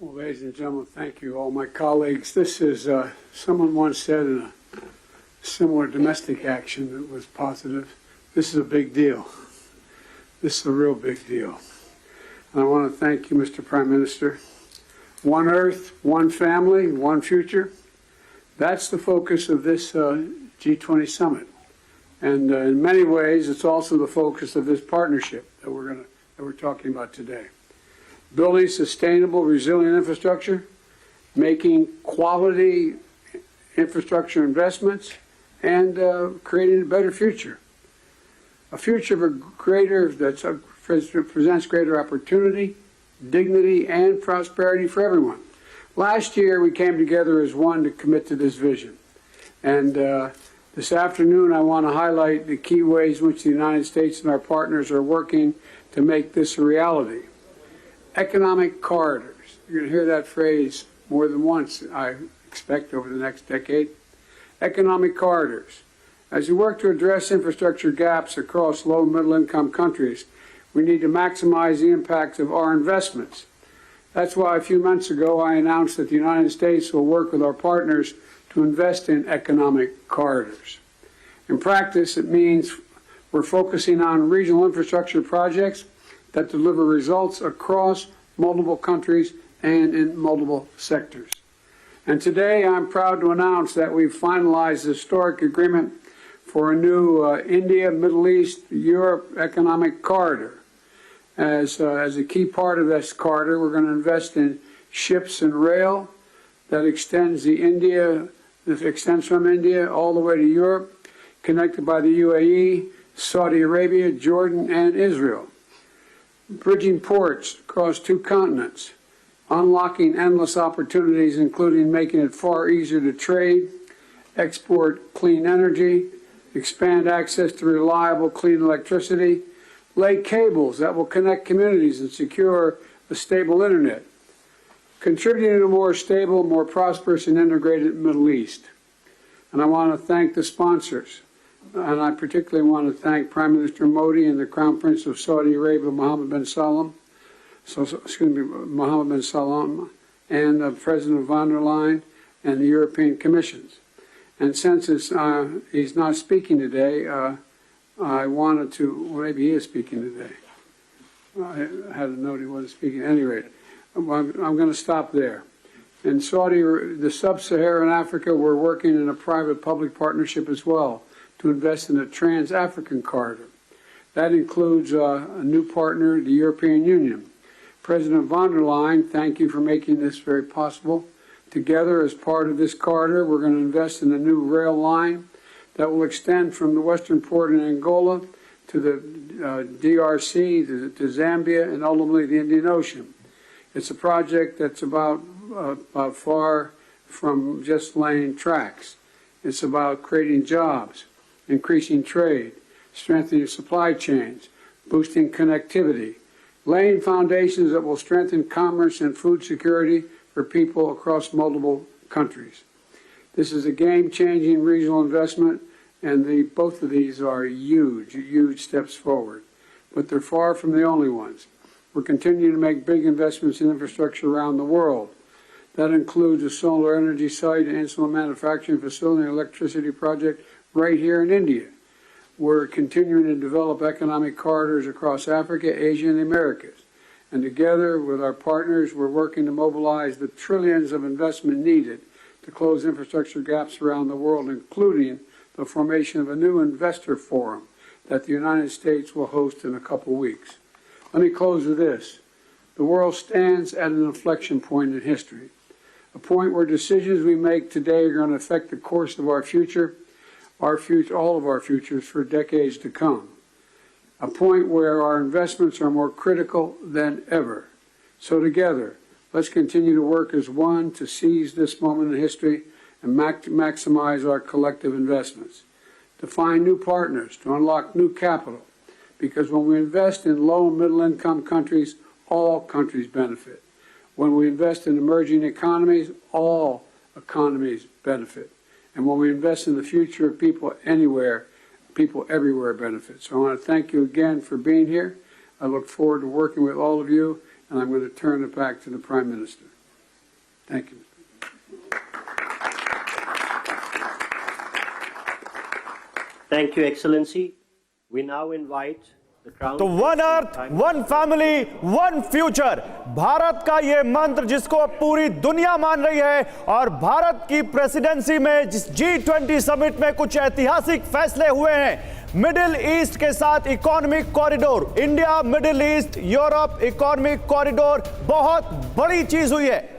Well, ladies and gentlemen, thank you, all my colleagues. This is, someone once said in a similar domestic action that was positive, this is a big deal. This is a real big deal. And I want to thank you, Mr. Prime Minister. One Earth, one family, one future. That's the focus of this G20 summit. And in many ways, it's also the focus of this partnership that we're talking about today. Building sustainable, resilient infrastructure, making quality infrastructure investments, and creating a better future. A future that presents greater opportunity, dignity, and prosperity for everyone. Last year, we came together as one to commit to this vision. And this afternoon, I want to highlight the key ways in which the United States and our partners are working to make this a reality. Economic corridors. You're going to hear that phrase more than once, I expect, over the next decade. Economic corridors. As we work to address infrastructure gaps across low and middle income countries, we need to maximize the impact of our investments. That's why a few months ago I announced that the United States will work with our partners to invest in economic corridors. In practice, it means we're focusing on regional infrastructure projects that deliver results across multiple countries and in multiple sectors. And today I'm proud to announce that we've finalized the historic agreement for a new India, Middle East, Europe economic corridor. As a key part of this corridor, we're going to invest in ships and rail that extends from India all the way to Europe, connected by the UAE, Saudi Arabia, Jordan, and Israel. Bridging ports across two continents, unlocking endless opportunities, including making it far easier to trade, export clean energy, expand access to reliable, clean electricity, lay cables that will connect communities and secure a stable internet, contributing to a more stable, more prosperous, and integrated Middle East. And I want to thank the sponsors. And I particularly want to thank Prime Minister Modi and the Crown Prince of Saudi Arabia, Mohammed bin Salman, and President von der Leyen and the European Commissions. And since he's not speaking today, I wanted to, well, maybe he is speaking today. I had a note he wasn't speaking. At any rate, I'm going to stop there. In the sub-Saharan Africa, we're working in a private-public partnership as well to invest in a trans-African corridor. That includes a new partner, the European Union. President von der Leyen, thank you for making this very possible. Together, as part of this corridor, we're going to invest in a new rail line that will extend from the western port in Angola to the DRC, to Zambia, and ultimately the Indian Ocean. It's a project that's about far from just laying tracks. It's about creating jobs, increasing trade, strengthening supply chains, boosting connectivity, laying foundations that will strengthen commerce and food security for people across multiple countries. This is a game-changing regional investment, and both of these are huge, huge steps forward. But they're far from the only ones. We're continuing to make big investments in infrastructure around the world. That includes a solar energy site, an insulin manufacturing facility, and electricity project right here in India. We're continuing to develop economic corridors across Africa, Asia, and the Americas. And together with our partners, we're working to mobilize the trillions of investment needed to close infrastructure gaps around the world, including the formation of a new investor forum that the United States will host in a couple weeks. Let me close with this. The world stands at an inflection point in history, a point where decisions we make today are going to affect the course of our future, all of our futures for decades to come. A point where our investments are more critical than ever. So together, let's continue to work as one to seize this moment in history and maximize our collective investments, to find new partners, to unlock new capital, because when we invest in low and middle income countries, all countries benefit. When we invest in emerging economies, all economies benefit. And when we invest in the future of people anywhere, people everywhere benefit. So I want to thank you again for being here. I look forward to working with all of you, and I'm going to turn it back to the Prime Minister. Thank you. Thank you, Excellency. We now invite the Crown. तो one earth, one family, one future, Bharat का ये मंत्र जिसको पूरी दुनिया मान रही है, और भारत की प्रेसिडेंसी में जिस G20 समिट में कुछ ऐतिहासिक फैसले हुए हैं। मिडिल ईस्ट के साथ economic corridor, India middle east Europe economic corridor बहुत बड़ी चीज हुई है।